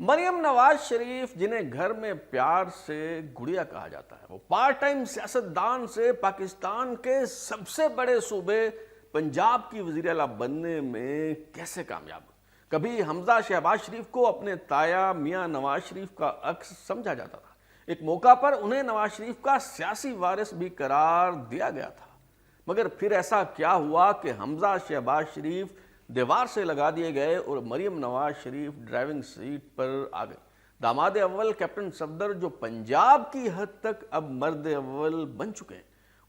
مریم نواز شریف جنہیں گھر میں پیار سے گڑیا کہا جاتا ہے، وہ پارٹ ٹائم سیاستدان سے پاکستان کے سب سے بڑے صوبے پنجاب کی وزیر اعلیٰ بننے میں کیسے کامیاب ہوئی؟ کبھی حمزہ شہباز شریف کو اپنے تایا میاں نواز شریف کا عکس سمجھا جاتا تھا، ایک موقع پر انہیں نواز شریف کا سیاسی وارث بھی قرار دیا گیا تھا، مگر پھر ایسا کیا ہوا کہ حمزہ شہباز شریف دیوار سے لگا دیے گئے اور مریم نواز شریف ڈرائیونگ سیٹ پر آ گئے۔ داماد اول کیپٹن صفدر جو پنجاب کی حد تک اب مرد اول بن چکے ہیں،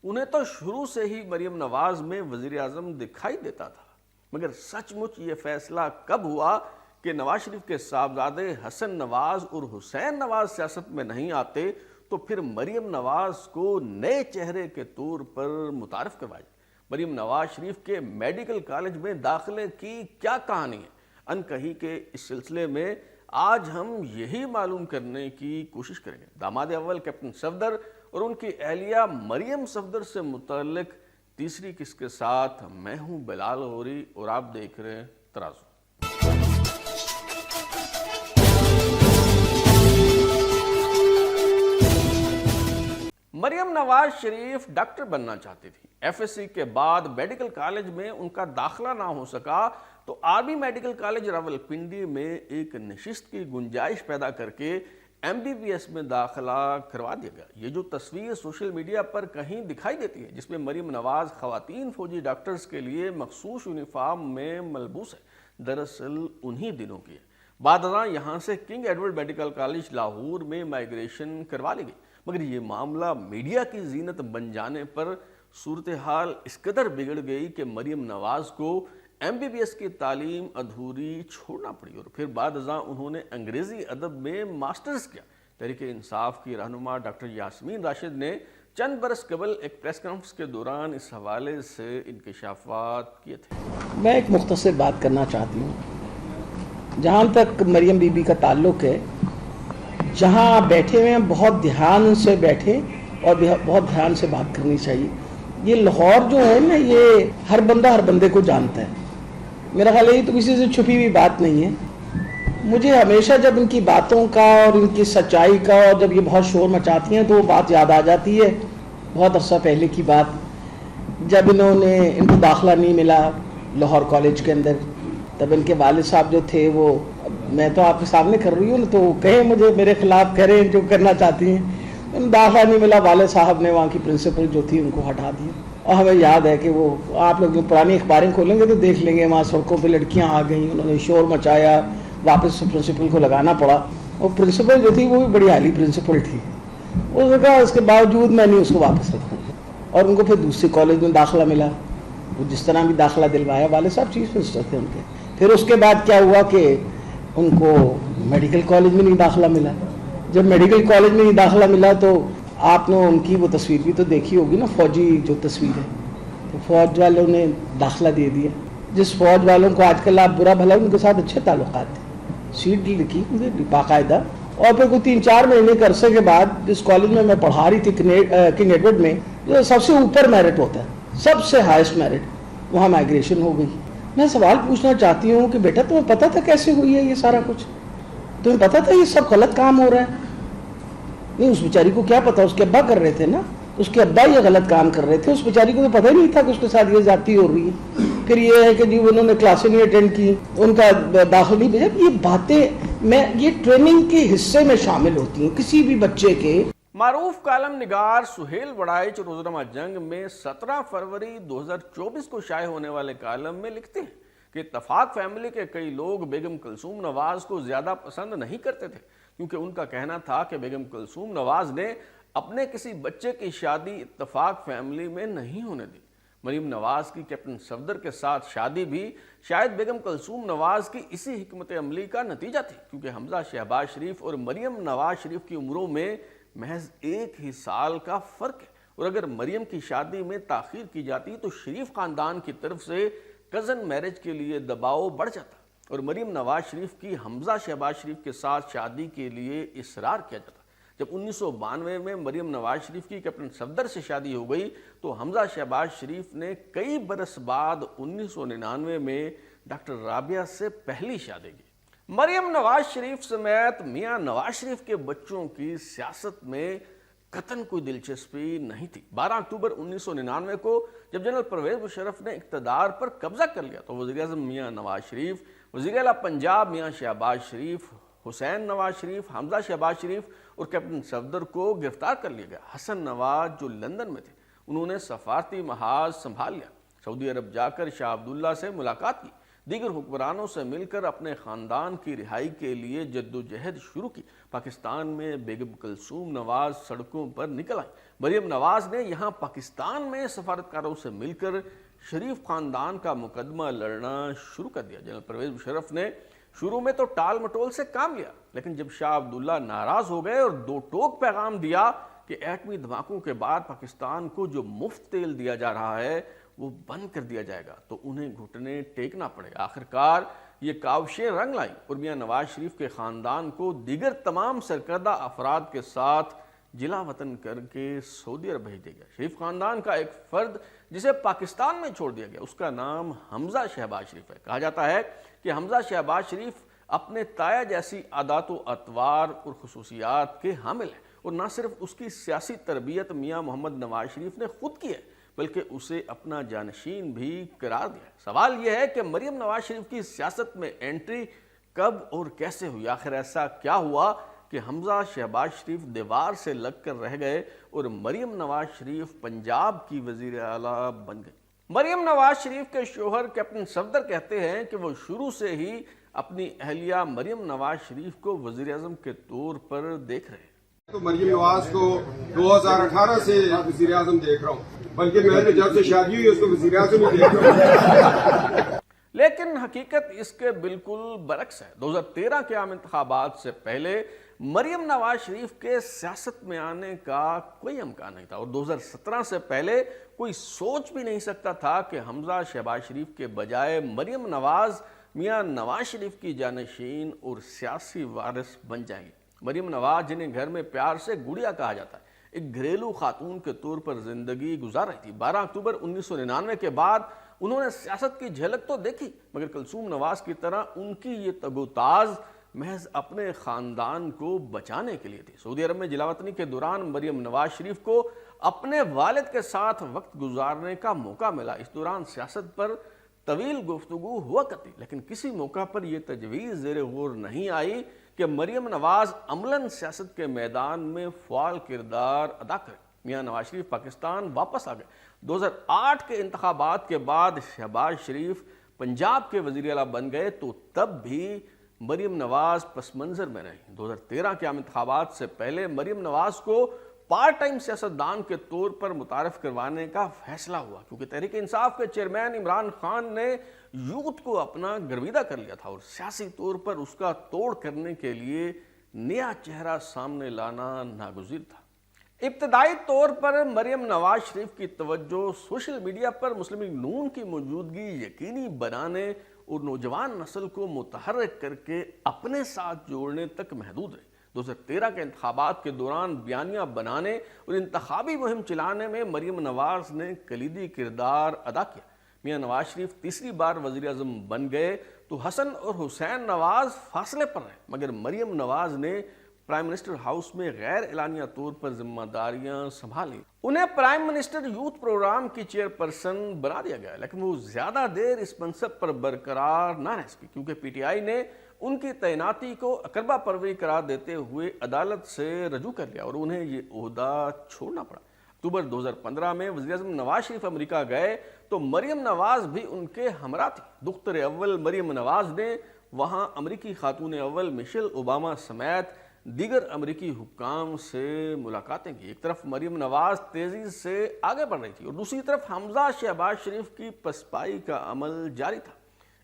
انہیں تو شروع سے ہی مریم نواز میں وزیر اعظم دکھائی دیتا تھا، مگر سچ مچ یہ فیصلہ کب ہوا کہ نواز شریف کے صاحبزادے حسن نواز اور حسین نواز سیاست میں نہیں آتے تو پھر مریم نواز کو نئے چہرے کے طور پر متعارف کروائی۔ مریم نواز شریف کے میڈیکل کالج میں داخلے کی کیا کہانی ہے؟ ان کہی کے اس سلسلے میں آج ہم یہی معلوم کرنے کی کوشش کریں گے۔ داماد اول کیپٹن صفدر اور ان کی اہلیہ مریم صفدر سے متعلق تیسری قسط کے ساتھ میں ہوں بلال غوری اور آپ دیکھ رہے ہیں ترازو۔ مریم نواز شریف ڈاکٹر بننا چاہتی تھی، ایف ایس سی کے بعد میڈیکل کالج میں ان کا داخلہ نہ ہو سکا تو آرمی میڈیکل کالج راولپنڈی میں ایک نشست کی گنجائش پیدا کر کے ایم بی بی ایس میں داخلہ کروا دیا گیا۔ یہ جو تصویر سوشل میڈیا پر کہیں دکھائی دیتی ہے جس میں مریم نواز خواتین فوجی ڈاکٹرز کے لیے مخصوص یونیفارم میں ملبوس ہے، دراصل انہی دنوں کی ہے۔ بعد ازاں یہاں سے king Edward medical college Lahore میں مائیگریشن کروا لی گئی، مگر یہ معاملہ میڈیا کی زینت بن جانے پر صورتحال اس قدر بگڑ گئی کہ مریم نواز کو ایم بی بی ایس کی تعلیم ادھوری چھوڑنا پڑی اور پھر بعد ازاں انہوں نے انگریزی ادب میں ماسٹرز کیا۔ تحریک انصاف کی رہنما ڈاکٹر یاسمین راشد نے چند برس قبل ایک پریس کانفرنس کے دوران اس حوالے سے انکشافات کیے تھے۔ میں ایک مختصر بات کرنا چاہتی ہوں۔ جہاں تک مریم بی بی کا تعلق ہے، جہاں آپ بیٹھے ہوئے ہیں بہت دھیان سے بیٹھے اور بہت دھیان سے بات کرنی چاہیے۔ یہ لاہور جو ہے نا، یہ ہر بندہ ہر بندے کو جانتا ہے، میرا خیال ہے یہ تو کسی سے چھپی ہوئی بات نہیں ہے۔ مجھے ہمیشہ جب ان کی باتوں کا اور ان کی سچائی کا اور جب یہ بہت شور مچاتی ہیں تو وہ بات یاد آ جاتی ہے بہت عرصہ پہلے کی بات، جب ان کو داخلہ نہیں ملا لاہور کالج کے اندر، تب ان کے والد صاحب جو تھے، وہ میں تو آپ کے سامنے کر رہی ہوں تو کہیں مجھے میرے خلاف کریں جو کرنا چاہتی ہیں، داخلہ نہیں ملا، والد صاحب نے وہاں کی پرنسپل جو تھی ان کو ہٹا دیا۔ اور ہمیں یاد ہے کہ وہ آپ لوگ جو پرانی اخباریں کھولیں گے تو دیکھ لیں گے، وہاں سڑکوں پہ لڑکیاں آ گئیں، انہوں نے شور مچایا، واپس پرنسپل کو لگانا پڑا۔ اور پرنسپل جو تھی وہ بھی بڑی اعلیٰ پرنسپل تھی، اس نے کہا اس کے باوجود میں نہیں اس کو واپس رکھوں گا، اور ان کو پھر دوسری کالج میں داخلہ ملا، وہ جس طرح بھی داخلہ دلوایا، والد صاحب چیف منسٹر تھے ان کے۔ پھر اس کے بعد کیا ہوا کہ ان کو میڈیکل کالج میں نہیں داخلہ ملا۔ جب میڈیکل کالج میں نہیں داخلہ ملا تو آپ نے ان کی وہ تصویر بھی تو دیکھی ہوگی نا، فوجی جو تصویر ہے، تو فوج والوں نے داخلہ دے دیا۔ جس فوج والوں کو آج کل آپ برا بھلا ان کے ساتھ اچھے تعلقات تھے، سیٹ لکھی باقاعدہ، اور پھر کوئی 3-4 مہینے کے عرصے کے بعد جس کالج میں میں پڑھا رہی تھی کنگ ایڈورڈ میں، جو سب سے اوپر میرٹ ہوتا ہے، سب سے ہائیسٹ میرٹ، وہاں مائیگریشن ہو گئی۔ میں سوال پوچھنا چاہتی ہوں کہ بیٹا تمہیں پتا تھا کیسے ہوئی ہے یہ سارا کچھ؟ تمہیں پتا تھا یہ سب غلط کام ہو رہا ہے؟ نہیں، اس بیچاری کو کیا پتا، اس کے ابا کر رہے تھے نا، اس کے ابا یہ غلط کام کر رہے تھے، اس بیچاری کو تو پتہ ہی نہیں تھا کہ اس کے ساتھ یہ زیادتی ہو رہی ہے۔ پھر یہ ہے کہ جی انہوں نے کلاسیں نہیں اٹینڈ کی، ان کا داخلہ نہیں بھیجا۔ یہ باتیں یہ ٹریننگ کے حصے میں شامل ہوتی ہیں کسی بھی بچے کے۔ معروف کالم نگار سہیل وڑائچ روزنامہ جنگ میں 17 فروری 2024 کو شائع ہونے والے کالم میں لکھتے ہیں کہ اتفاق فیملی کے کئی لوگ بیگم کلثوم نواز کو زیادہ پسند نہیں کرتے تھے، کیونکہ ان کا کہنا تھا کہ بیگم کلثوم نواز نے اپنے کسی بچے کی شادی اتفاق فیملی میں نہیں ہونے دی۔ مریم نواز کی کیپٹن صفدر کے ساتھ شادی بھی شاید بیگم کلثوم نواز کی اسی حکمت عملی کا نتیجہ تھی، کیونکہ حمزہ شہباز شریف اور مریم نواز شریف کی عمروں میں محض 1 ہی سال کا فرق ہے، اور اگر مریم کی شادی میں تاخیر کی جاتی تو شریف خاندان کی طرف سے کزن میرج کے لیے دباؤ بڑھ جاتا اور مریم نواز شریف کی حمزہ شہباز شریف کے ساتھ شادی کے لیے اصرار کیا جاتا۔ جب 1992 میں مریم نواز شریف کی کیپٹن صفدر سے شادی ہو گئی تو حمزہ شہباز شریف نے کئی برس بعد 1999 میں ڈاکٹر رابعہ سے پہلی شادی کی۔ مریم نواز شریف سمیت میاں نواز شریف کے بچوں کی سیاست میں قطعاً کوئی دلچسپی نہیں تھی۔ 12 اکتوبر 1999 کو جب جنرل پرویز مشرف نے اقتدار پر قبضہ کر لیا تو وزیر اعظم میاں نواز شریف، وزیر اعلیٰ پنجاب میاں شہباز شریف، حسین نواز شریف، حمزہ شہباز شریف اور کیپٹن صفدر کو گرفتار کر لیا گیا۔ حسن نواز جو لندن میں تھے انہوں نے سفارتی محاذ سنبھال لیا، سعودی عرب جا کر شاہ عبداللہ سے ملاقات کی، دیگر حکمرانوں سے مل کر اپنے خاندان کی رہائی کے لیے جدوجہد شروع کی۔ پاکستان میں بیگم کلثوم نواز سڑکوں پر نکل آئیں۔ مریم نواز نے یہاں پاکستان میں سفارتکاروں سے مل کر شریف خاندان کا مقدمہ لڑنا شروع کر دیا۔ جنرل پرویز مشرف نے شروع میں تو ٹال مٹول سے کام لیا، لیکن جب شاہ عبداللہ ناراض ہو گئے اور دو ٹوک پیغام دیا کہ ایٹمی دھماکوں کے بعد پاکستان کو جو مفت تیل دیا جا رہا ہے وہ بند کر دیا جائے گا، تو انہیں گھٹنے ٹیکنا پڑے۔ آخرکار یہ کاوشیں رنگ لائیں اور میاں نواز شریف کے خاندان کو دیگر تمام سرکردہ افراد کے ساتھ جلا وطن کر کے سعودی عرب بھیج دیا گیا۔ شریف خاندان کا ایک فرد جسے پاکستان میں چھوڑ دیا گیا، اس کا نام حمزہ شہباز شریف ہے۔ کہا جاتا ہے کہ حمزہ شہباز شریف اپنے تایا جیسی عادات و اطوار اور خصوصیات کے حامل ہیں، اور نہ صرف اس کی سیاسی تربیت میاں محمد نواز شریف نے خود کی ہے بلکہ اسے اپنا جانشین بھی قرار دیا ہے۔ سوال یہ ہے کہ مریم نواز شریف کی سیاست میں انٹری کب اور کیسے ہوئی؟ آخر ایسا کیا ہوا کہ حمزہ شہباز شریف دیوار سے لگ کر رہ گئے اور مریم نواز شریف پنجاب کی وزیر اعلیٰ بن گئی؟ مریم نواز شریف کے شوہر کیپٹن صفدر کہتے ہیں کہ وہ شروع سے ہی اپنی اہلیہ مریم نواز شریف کو وزیر اعظم کے طور پر دیکھ رہے ہیں۔ تو مریم نواز کو 2018 سے وزیر اعظم دیکھ رہا ہوں، بلکہ میں نے جب سے شادی ہوئی اس کو وزیر اعظم ہی دیکھ رہا ہوں۔ لیکن حقیقت اس کے بالکل برعکس ہے۔ 2013 کے عام انتخابات سے پہلے مریم نواز شریف کے سیاست میں آنے کا کوئی امکان نہیں تھا، اور 2017 سے پہلے کوئی سوچ بھی نہیں سکتا تھا کہ حمزہ شہباز شریف کے بجائے مریم نواز میاں نواز شریف کی جانشین اور سیاسی وارث بن جائیں گی۔ مریم نواز جنہیں گھر میں پیار سے گڑیا کہا جاتا ہے، ایک گھریلو خاتون کے طور پر زندگی گزار رہی تھی۔ 12 اکتوبر 1999 کے بعد انہوں نے سیاست کی جھلک تو دیکھی، مگر کلثوم نواز کی طرح ان کی یہ تگ و تاز محض اپنے خاندان کو بچانے کے لیے تھی۔ سعودی عرب میں جلاوطنی کے دوران مریم نواز شریف کو اپنے والد کے ساتھ وقت گزارنے کا موقع ملا۔ اس دوران سیاست پر طویل گفتگو ہوا کرتی، لیکن کسی موقع پر یہ تجویز زیر غور نہیں آئی کہ مریم نواز عملاً سیاست کے میدان میں فعال کردار ادا کرے۔ میاں نواز شریف پاکستان واپس آ گئے۔ 2008 کے انتخابات کے بعد شہباز شریف پنجاب کے وزیر اعلیٰ بن گئے تو تب بھی مریم نواز پس منظر میں رہی۔ 2013 کے عام انتخابات سے پہلے مریم نواز کو پارٹ ٹائم سیاستدان کے طور پر متعارف کروانے کا فیصلہ ہوا، کیونکہ تحریک انصاف کے چیئرمین عمران خان نے یوتھ کو اپنا گرویدہ کر لیا تھا، اور سیاسی طور پر اس کا توڑ کرنے کے لیے نیا چہرہ سامنے لانا ناگزیر تھا۔ ابتدائی طور پر مریم نواز شریف کی توجہ سوشل میڈیا پر مسلم لیگ نون کی موجودگی یقینی بنانے اور نوجوان نسل کو متحرک کر کے اپنے ساتھ جوڑنے تک محدود رہی۔ 2013 کے انتخابات کے دوران بیانیہ بنانے اور انتخابی مہم چلانے میں مریم نواز نے کلیدی کردار ادا کیا۔ میاں نواز شریف تیسری بار وزیر اعظم بن گئے تو حسن اور حسین نواز فاصلے پر رہے، مگر مریم نواز نے پرائم منسٹر ہاؤس میں غیر اعلانیہ طور پر ذمہ داریاں سنبھالی۔ انہیں پرائم منسٹر یوتھ پروگرام کی چیئر پرسن بنا دیا گیا، لیکن وہ زیادہ دیر اس منصب پر برقرار نہ رہ سکی، کیونکہ پی ٹی آئی نے ان کی تعیناتی کو اقربا پروری قرار دیتے ہوئے عدالت سے رجوع کر لیا اور انہیں یہ عہدہ چھوڑنا پڑا۔ اکتوبر 2015 میں وزیر اعظم نواز شریف امریکہ گئے تو مریم نواز بھی ان کے ہمراہ تھی۔ دختر اول مریم نواز نے وہاں امریکی خاتون اول مشیل اوباما سمیت دیگر امریکی حکام سے ملاقاتیں کی۔ ایک طرف مریم نواز تیزی سے آگے بڑھ رہی تھی اور دوسری طرف حمزہ شہباز شریف کی پسپائی کا عمل جاری تھا۔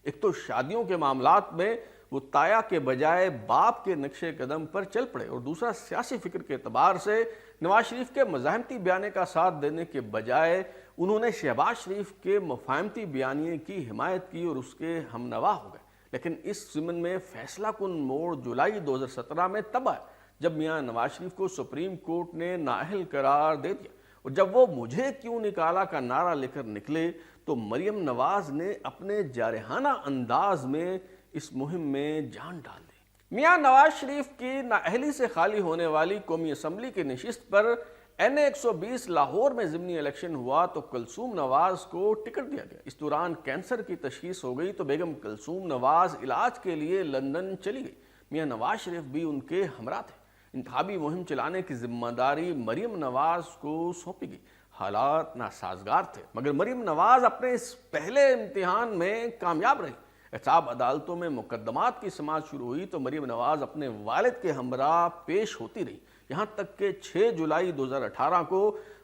ایک تو شادیوں کے معاملات میں وہ تایا کے بجائے باپ کے نقش قدم پر چل پڑے، اور دوسرا سیاسی فکر کے اعتبار سے نواز شریف کے مزاحمتی بیانے کا ساتھ دینے کے بجائے انہوں نے شہباز شریف کے مفاہمتی بیانیے کی حمایت کی اور اس کے ہمنوا ہو گئے۔ لیکن اس ضمن میں فیصلہ کن موڑ جولائی 2017 میں تب آیا جب میاں نواز شریف کو سپریم کورٹ نے نااہل قرار دے دیا، اور جب وہ مجھے کیوں نکالا کا نعرہ لے کر نکلے تو مریم نواز نے اپنے جارحانہ انداز میں اس مہم میں جان ڈال دی۔ میاں نواز شریف کی نااہلی سے خالی ہونے والی قومی اسمبلی کی نشست پر NA-120 لاہور میں ضمنی الیکشن ہوا تو کلثوم نواز کو ٹکٹ دیا گیا۔ اس دوران کینسر کی تشخیص ہو گئی تو بیگم کلثوم نواز علاج کے لیے لندن چلی گئی۔ میاں نواز شریف بھی ان کے ہمراہ تھے۔ انتخابی مہم چلانے کی ذمہ داری مریم نواز کو سونپی گئی۔ حالات ناسازگار تھے مگر مریم نواز اپنے اس پہلے امتحان میں کامیاب رہی۔ احتساب عدالتوں میں مقدمات کی سماعت شروع ہوئی تو مریم نواز اپنے والد کے ہمراہ پیش ہوتی رہی، یہاں تک کہ 6 جولائی 2018 کو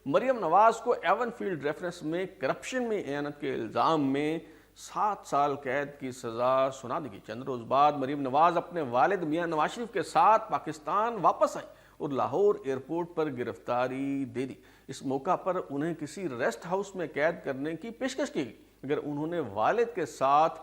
مریم نواز کو ایون فیلڈ ریفرنس میں کرپشن میں اعانت کے الزام میں 7 سال قید کی سزا سنا دی گئی۔ چند روز بعد مریم نواز اپنے والد میاں نواز شریف کے ساتھ پاکستان واپس آئی اور لاہور ایئرپورٹ پر گرفتاری دے دی۔ اس موقع پر انہیں کسی ریسٹ ہاؤس میں قید کرنے کی پیشکش کی گئی مگر انہوں نے والد کے ساتھ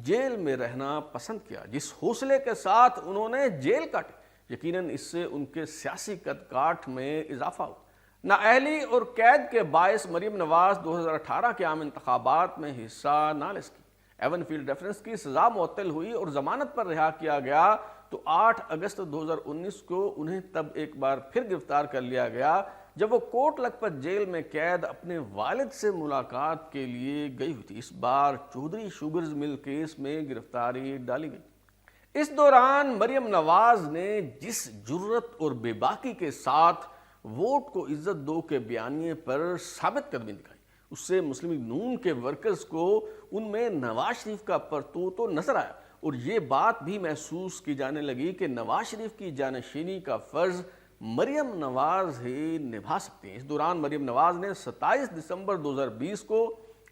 جیل میں رہنا پسند کیا۔ جس حوصلے کے ساتھ انہوں نے جیل کاٹی، یقیناً اس سے ان کے سیاسی قد کاٹ میں اضافہ ہوا۔ نااہلی اور قید کے باعث مریم نواز 2018 کے عام انتخابات میں حصہ نہ لے سکی۔ ایون فیلڈ ریفرنس کی سزا معطل ہوئی اور ضمانت پر رہا کیا گیا تو 8 اگست 2019 کو انہیں تب ایک بار پھر گرفتار کر لیا گیا جب وہ کوٹ لکھپت جیل میں قید اپنے والد سے ملاقات کے لیے گئی ہوئی تھی۔ اس بار چودھری شوگرز مل کیس میں گرفتاری ڈالی گئی۔ اس دوران مریم نواز نے جس جرت اور بے باکی کے ساتھ ووٹ کو عزت دو کے بیانیے پر ثابت قدمی دکھائی، اس سے مسلم لیگ نون کے ورکرز کو ان میں نواز شریف کا پرتو تو نظر آیا اور یہ بات بھی محسوس کی جانے لگی کہ نواز شریف کی جانشینی کا فرض مریم نواز ہی نبھا سکتی ہیں۔ اس دوران مریم نواز نے 27 دسمبر 2020 کو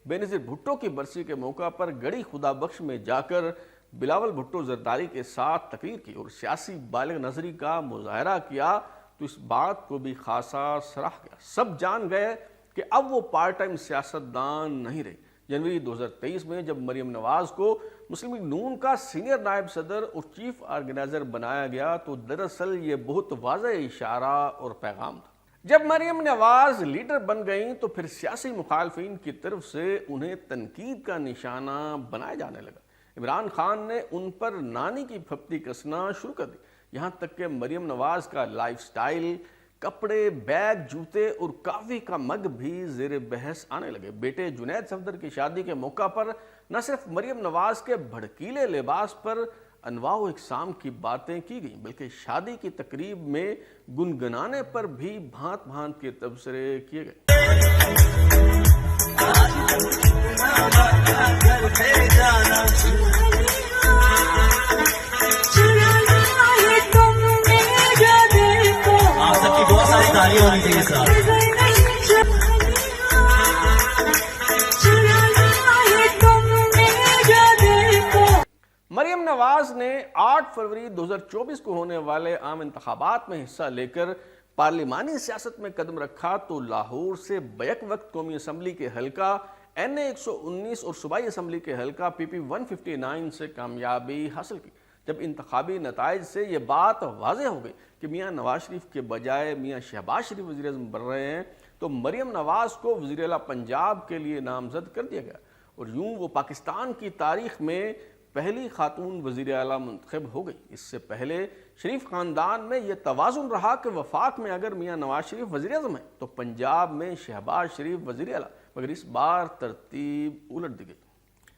بینظیر بھٹو کی برسی کے موقع پر گڑھی خدا بخش میں جا کر بلاول بھٹو زرداری کے ساتھ تقریر کی اور سیاسی بالغ نظری کا مظاہرہ کیا تو اس بات کو بھی خاصا سراہا گیا۔ سب جان گئے کہ اب وہ پارٹ ٹائم سیاستدان نہیں رہی۔ جنوری 2023 میں جب مریم نواز کو مسلم لیگ نون کا سینئر نائب صدر اور چیف آرگنائزر بنایا گیا تو دراصل یہ بہت واضح اشارہ اور پیغام تھا۔ جب مریم نواز لیڈر بن گئیں تو پھر سیاسی مخالفین کی طرف سے انہیں تنقید کا نشانہ بنایا جانے لگا۔ عمران خان نے ان پر نانی کی پھپتی کسنا شروع کر دی، یہاں تک کہ مریم نواز کا لائف سٹائل، کپڑے، بیگ، جوتے اور کافی کا مگ بھی زیر بحث آنے لگے۔ بیٹے جنید صفدر کی شادی کے موقع پر نہ صرف مریم نواز کے بھڑکیلے لباس پر انواع و اقسام کی باتیں کی گئیں بلکہ شادی کی تقریب میں گنگنانے پر بھی بھانت بھانت کے تبصرے کیے گئے۔ مریم نواز نے 8 فروری 2024 کو ہونے والے عام انتخابات میں حصہ لے کر پارلیمانی سیاست میں قدم رکھا تو لاہور سے بیک وقت قومی اسمبلی کے حلقہ NA-119 اور صوبائی اسمبلی کے حلقہ PP-159 سے کامیابی حاصل کی۔ جب انتخابی نتائج سے یہ بات واضح ہو گئی کہ میاں نواز شریف کے بجائے میاں شہباز شریف وزیر اعظم بن رہے ہیں تو مریم نواز کو وزیر اعلیٰ پنجاب کے لیے نامزد کر دیا گیا اور یوں وہ پاکستان کی تاریخ میں پہلی خاتون وزیر اعلیٰ منتخب ہو گئی۔ اس سے پہلے شریف خاندان میں یہ توازن رہا کہ وفاق میں اگر میاں نواز شریف وزیر اعظم ہیں تو پنجاب میں شہباز شریف وزیر اعلیٰ، مگر اس بار ترتیب الٹ دی گئی۔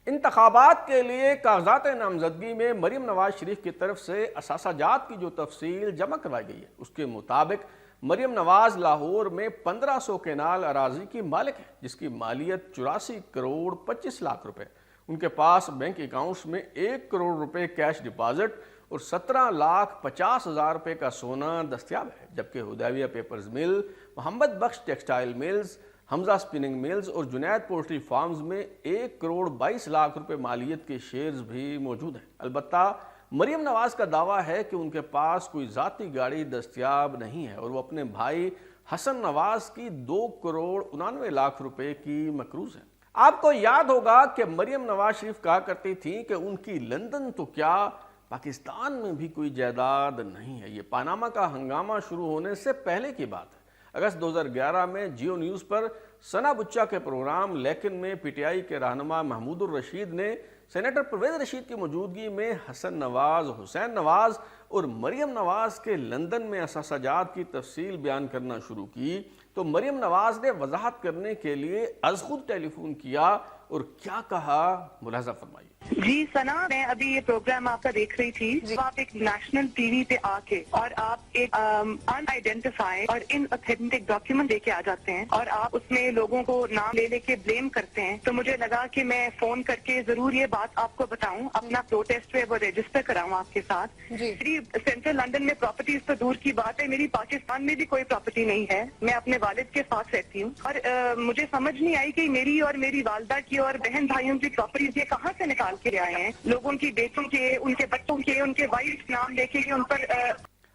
انتخابات کے لیے کاغذات نامزدگی میں مریم نواز شریف کی طرف سے اثاثہ جات کی جو تفصیل جمع کروائی گئی ہے اس کے مطابق مریم نواز لاہور میں 1500 کنال اراضی کی مالک ہے جس کی مالیت 84 کروڑ 25 لاکھ روپے۔ ان کے پاس بینک اکاؤنٹس میں 1 کروڑ روپے کیش ڈپازٹ اور 17,50,000 روپے کا سونا دستیاب ہے، جبکہ ہدیویہ پیپرز مل، محمد بخش ٹیکسٹائل ملز، حمزہ سپننگ ملز اور جنید پولٹری فارمز میں 1 کروڑ 22 لاکھ روپے مالیت کے شیئرز بھی موجود ہیں۔ البتہ مریم نواز کا دعویٰ ہے کہ ان کے پاس کوئی ذاتی گاڑی دستیاب نہیں ہے اور وہ اپنے بھائی حسن نواز کی 2 کروڑ 99 لاکھ روپے کی مقروض ہیں۔ آپ کو یاد ہوگا کہ مریم نواز شریف کہا کرتی تھیں کہ ان کی لندن تو کیا پاکستان میں بھی کوئی جائیداد نہیں ہے۔ یہ پاناما کا ہنگامہ شروع ہونے سے پہلے کی بات ہے۔ اگست 2011 میں جیو نیوز پر ثنا بچہ کے پروگرام لیکن میں پی ٹی آئی کے رہنما محمود الرشید نے سینیٹر پرویز رشید کی موجودگی میں حسن نواز، حسین نواز اور مریم نواز کے لندن میں اثاثہ جات کی تفصیل بیان کرنا شروع کی تو مریم نواز نے وضاحت کرنے کے لیے از خود ٹیلی فون کیا اور کیا کہا، ملاحظہ فرمائیے۔ جی ثنا، میں ابھی یہ پروگرام آپ کا دیکھ رہی تھی۔ آپ ایک نیشنل ٹی وی پہ آ کے اور آپ ایک ان آئیڈینٹیفائی اور ان اوتھینٹک ڈاکیومنٹ دے کے آ جاتے ہیں اور آپ اس میں لوگوں کو نام لے کے بلیم کرتے ہیں، تو مجھے لگا کہ میں فون کر کے ضرور یہ بات آپ کو بتاؤں، اپنا پروٹیسٹ پہ وہ رجسٹر کراؤں آپ کے ساتھ۔ میری سینٹرل لندن میں پراپرٹیز تو دور کی بات ہے، میری پاکستان میں بھی کوئی پراپرٹی نہیں ہے، میں اپنے والد کے ساتھ رہتی ہوں اور مجھے سمجھ نہیں آئی کہ میری اور میری والدہ کی اور بہن بھائیوں کی پراپرٹیز یہ کہاں سے نکال کے آئے ہیں، لوگوں کی بیٹوں کے، ان کے بچوں کے، ان کے وائف نام لے کے ان پر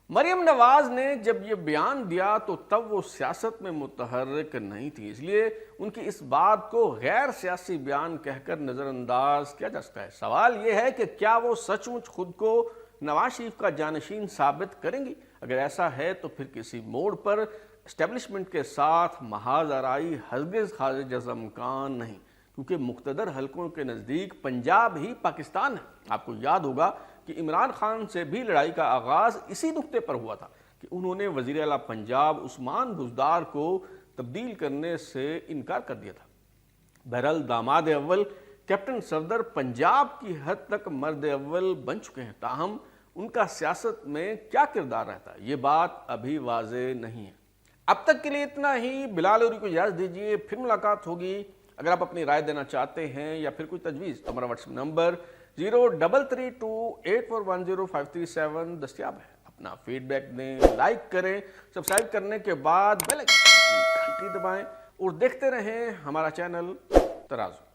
مریم نواز نے جب یہ بیان دیا تو تب وہ سیاست میں متحرک نہیں تھی، اس لیے ان کی اس بات کو غیر سیاسی بیان کہہ کر نظر انداز کیا جا سکتا ہے۔ سوال یہ ہے کہ کیا وہ سچ مچ خود کو نواز شریف کا جانشین ثابت کریں گی؟ اگر ایسا ہے تو پھر کسی موڑ پر اسٹیبلشمنٹ کے ساتھ محاذ آرائی ہرگز خارج از امکان نہیں، کیونکہ مقتدر حلقوں کے نزدیک پنجاب ہی پاکستان ہے۔ آپ کو یاد ہوگا کہ عمران خان سے بھی لڑائی کا آغاز اسی نقطے پر ہوا تھا کہ انہوں نے وزیر اعلیٰ پنجاب عثمان بزدار کو تبدیل کرنے سے انکار کر دیا تھا۔ بہرحال داماد اول کیپٹن صفدر پنجاب کی حد تک مرد اول بن چکے ہیں، تاہم ان کا سیاست میں کیا کردار رہتا ہے یہ بات ابھی واضح نہیں ہے۔ اب تک کے لیے اتنا ہی۔ بلال اوری کو اجازت دیجیے، پھر ملاقات ہوگی۔ اگر آپ اپنی رائے دینا چاہتے ہیں یا پھر کوئی تجویز تو ہمارا واٹس ایپ نمبر 033284105337 دستیاب ہے۔ اپنا فیڈ بیک دیں، لائک کریں، سبسکرائب کرنے کے بعد بیل آئکن گھنٹی دبائیں اور دیکھتے رہیں ہمارا چینل ترازو۔